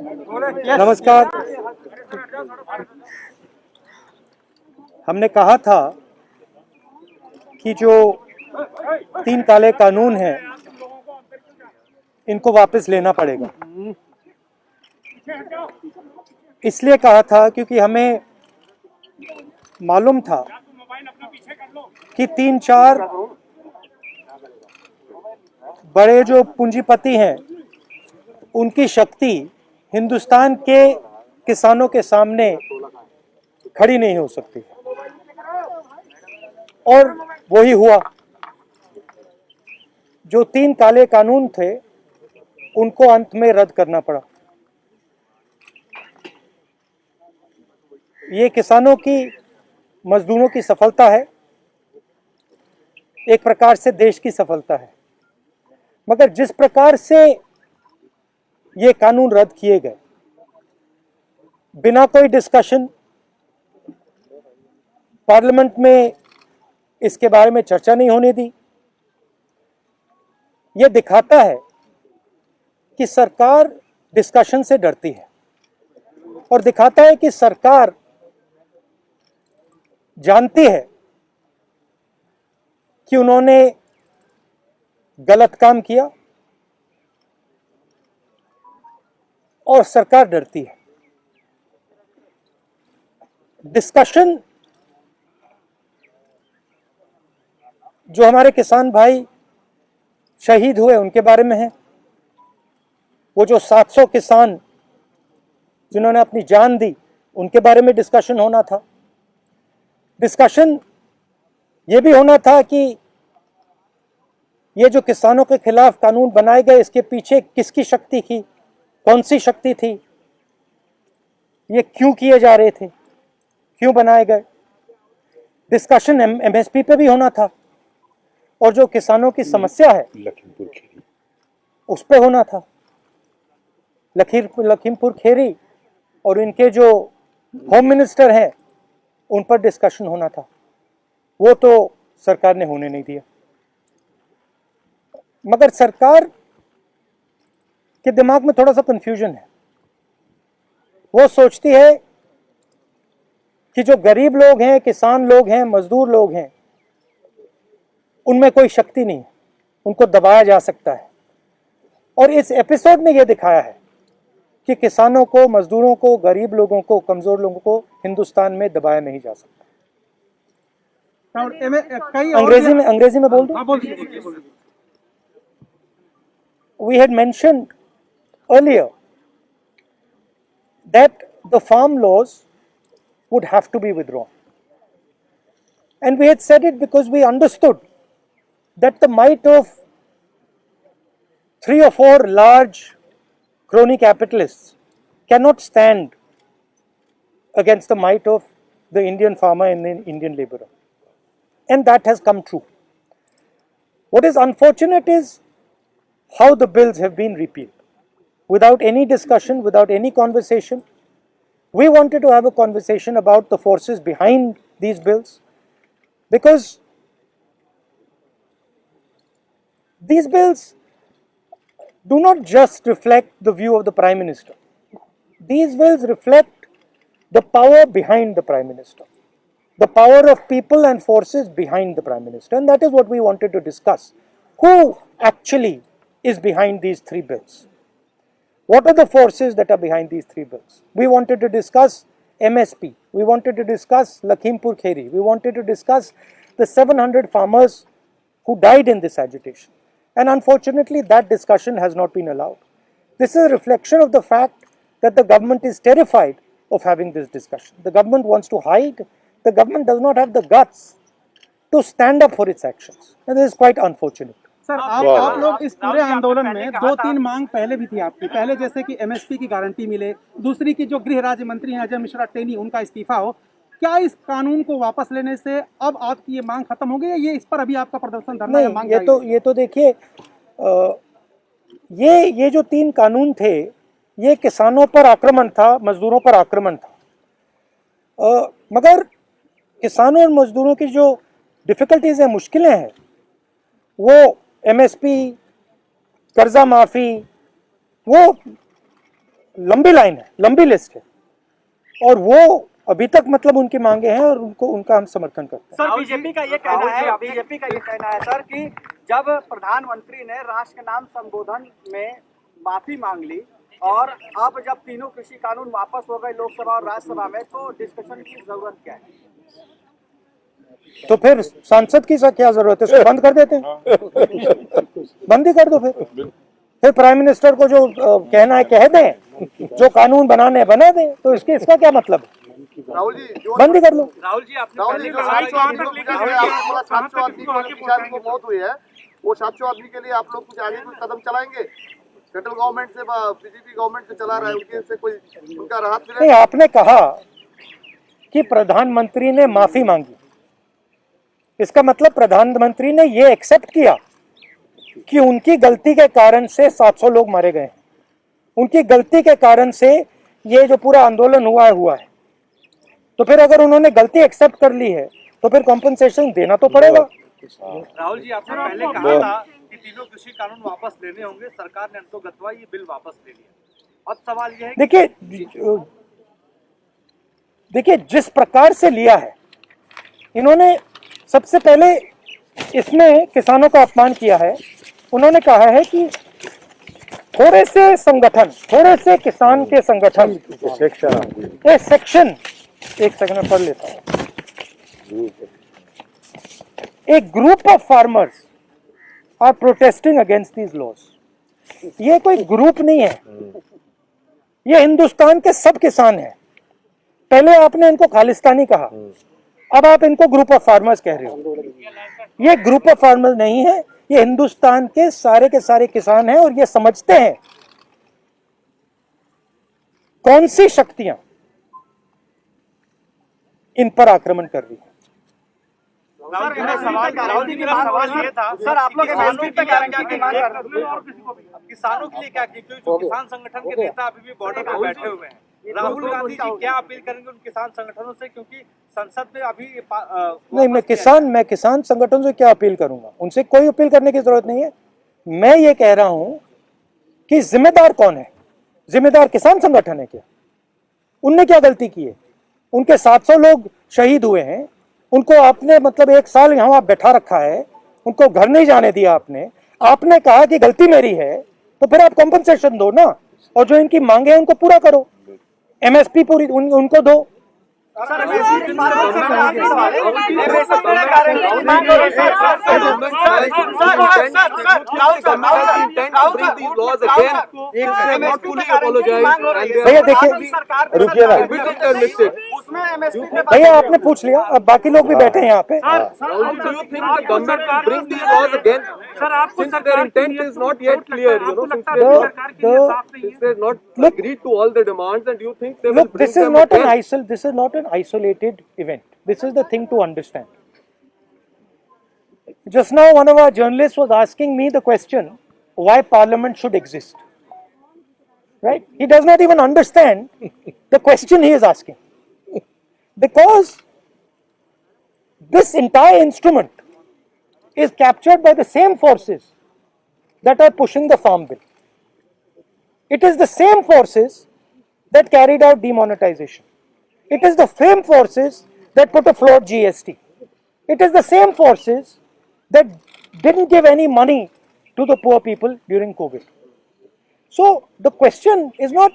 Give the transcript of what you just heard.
नमस्कार। हमने कहा था कि जो 3 काले कानून हैं इनको वापस लेना पड़ेगा। इसलिए कहा था क्योंकि हमें मालूम था कि 3-4 बड़े जो पूंजीपति हैं उनकी शक्ति हिंदुस्तान के किसानों के सामने खड़ी नहीं हो सकती, और वही हुआ। जो 3 काले कानून थे उनको अंत में रद्द करना पड़ा। ये किसानों की, मजदूरों की सफलता है, एक प्रकार से देश की सफलता है। मगर जिस प्रकार से ये कानून रद्द किए गए, बिना कोई डिस्कशन, पार्लियामेंट में इसके बारे में चर्चा नहीं होने दी, ये दिखाता है कि सरकार डिस्कशन से डरती है, और दिखाता है कि सरकार जानती है कि उन्होंने गलत काम किया, और सरकार डरती है। डिस्कशन जो हमारे किसान भाई शहीद हुए उनके बारे में है, वो जो 700 किसान जिन्होंने अपनी जान दी उनके बारे में डिस्कशन होना था। डिस्कशन ये भी होना था कि ये जो किसानों के खिलाफ कानून बनाए गए, इसके पीछे किसकी शक्ति थी, कौन सी शक्ति थी, ये क्यों किए जा रहे थे, क्यों बनाए गए। डिस्कशन एमएसपी पे भी होना था, और जो किसानों की समस्या है लखीमपुर खेरी, उस पे होना था। लखीमपुर खेरी और इनके जो होम मिनिस्टर हैं उन पर डिस्कशन होना था, वो तो सरकार ने होने नहीं दिया। मगर सरकार के दिमाग में थोड़ा सा कंफ्यूजन है। वो सोचती है कि जो गरीब लोग हैं, किसान लोग हैं, मजदूर लोग हैं, उनमें कोई शक्ति नहीं है, उनको दबाया जा सकता है। और इस एपिसोड में यह दिखाया है कि किसानों को, मजदूरों को, गरीब लोगों को, कमजोर लोगों को हिंदुस्तान में दबाया नहीं जा सकता। अंग्रेजी में बोल दूं? We had mentioned earlier that the farm laws would have to be withdrawn, and we had said it because we understood that the might of 3 or 4 large crony capitalists cannot stand against the might of the Indian farmer and the Indian laborer, and that has come true. What is unfortunate is how the bills have been repealed without any discussion, without any conversation. We wanted to have a conversation about the forces behind these bills, because these bills do not just reflect the view of the Prime Minister. These bills reflect the power behind the Prime Minister, the power of people and forces behind the Prime Minister, and that is what we wanted to discuss. Who actually is behind these 3 bills? What are the forces that are behind these 3 bills? We wanted to discuss MSP. We wanted to discuss Lakhimpur Kheri. We wanted to discuss the 700 farmers who died in this agitation. And unfortunately, that discussion has not been allowed. This is a reflection of the fact that the government is terrified of having this discussion. The government wants to hide. The government does not have the guts to stand up for its actions. And this is quite unfortunate. Sir, आप लोग इस पूरे आंदोलन में 2-3 मांग पहले भी थी आपकी। पहले जैसे कि एमएसपी की गारंटी मिले, दूसरी की जो गृह राज्य मंत्री हैं अजय मिश्रा टेनी, उनका इस्तीफा हो। क्या इस कानून को वापस लेने से अब आपकी ये मांग खत्म हो गई, या ये इस पर अभी आपका प्रदर्शन धरना या मांग? ये तो देखिए, ये जो 3 कानून थे, ये किसानों पर आक्रमण था, मजदूरों पर आक्रमण था। मगर किसानों और मजदूरों की जो डिफिकल्टीज हैं, मुश्किलें हैं, वो एमएसपी, कर्जा माफी, वो लंबी लाइन है, लंबी लिस्ट है, और वो अभी तक मतलब उनकी मांगे हैं और उनका हम समर्थन करते हैं। सर बीजेपी का ये कहना है सर कि जब प्रधानमंत्री ने राष्ट्र के नाम संबोधन में माफी मांग ली और अब जब तीनों कृषि कानून वापस हो गए लोकसभा और राज्यसभा में, तो डिस्कशन की जरूरत क्या है? तो फिर सांसद की क्या जरूरत है, उसको बंद कर देते हैं, बंद ही कर दो। फिर प्राइम मिनिस्टर को जो कहना है कह दें, जो कानून बनाने बना दें, तो इसका क्या मतलब? राहुल जी, बंद ही कर लो। राहुल जी, आपने राहुल जी, 700 आदमी को मौत हुई है, वो 700 आदमी के लिए आप लोग कुछ आगे कुछ कदम चलाएंगे? सेंट्रल गवर्नमेंट से, बीजेपी गवर्नमेंट से चला रहा है, उनके से कोई उनका राहत मिले? नहीं, आपने कहा कि प्रधानमंत्री ने माफी मांगी, इसका मतलब प्रधानमंत्री ने ये एक्सेप्ट किया कि उनकी गलती के कारण से 700 लोग मारे गए, उनकी गलती के कारण से ये जो पूरा आंदोलन हुआ है। तो फिर अगर उन्होंने गलती एक्सेप्ट कर ली है तो फिर कॉम्पनसेशन देना तो पड़ेगा। राहुल जी, आपने पहले कहा था कि तीनों कृषि कानून वापस लेने होंगे, सरकार ने अंतोगत्वा ये बिल वापस ले लिया। अब सवाल ये है, देखिए जिस प्रकार से लिया है इन्होंने, सबसे पहले इसमें किसानों का अपमान किया है। उन्होंने कहा है कि थोड़े से किसान के संगठन, सेक्शन, एक सेकंड में पढ़ लेता हूं, A group of farmers are protesting against these laws. ये कोई ग्रुप नहीं है, ये हिंदुस्तान के सब किसान हैं। पहले आपने इनको खालिस्तानी कहा, अब आप इनको ग्रुप ऑफ फार्मर्स कह रहे हो। ये ग्रुप ऑफ फार्मर्स नहीं है, ये हिंदुस्तान के सारे किसान हैं और ये समझते हैं कौन सी शक्तियां इन पर आक्रमण कर रही है। राहुल जी, मेरा सवाल ये था, सर आप लोग एमएसपी पे क्या मांग कर रहे हैं? किसानों के लिए क्या की? क्योंकि जो किसान संगठन के नेता अभी भी बॉर्डर पर बैठे हुए हैं, राहुल गांधी जी क्या अपील करेंगे उन किसान संगठनों से? क्योंकि संसद में अभी नहीं, मैं किसान संगठन से क्या अपील करूंगा? उनसे कोई अपील करने की जरूरत नहीं है। मैं ये कह रहा हूं कि जिम्मेदार कौन है? जिम्मेदार किसान संगठन है क्या? उनने क्या गलती की है? उनके 700 लोग शहीद हुए हैं, उनको आपने मतलब 1 साल यहाँ बैठा रखा है, उनको घर नहीं जाने दिया। आपने कहा कि गलती मेरी है, तो फिर आप कॉम्पनसेशन दो ना, और जो इनकी मांगे हैं उनको पूरा करो, एमएसपी पूरी उनको दो। भैया देखिए, रुकिए ना भैया, आपने पूछ लिया, अब बाकी लोग भी बैठे हैं यहाँ पे। Look, this is not an isolated event. This is the thing to understand. Just now, one of our journalists was asking me the question, why Parliament should exist. Right? He does not even understand the question he is asking. Because this entire instrument is captured by the same forces that are pushing the farm bill. It is the same forces that carried out demonetization. It is the same forces that put a floor GST. It is the same forces that didn't give any money to the poor people during COVID. So the question is not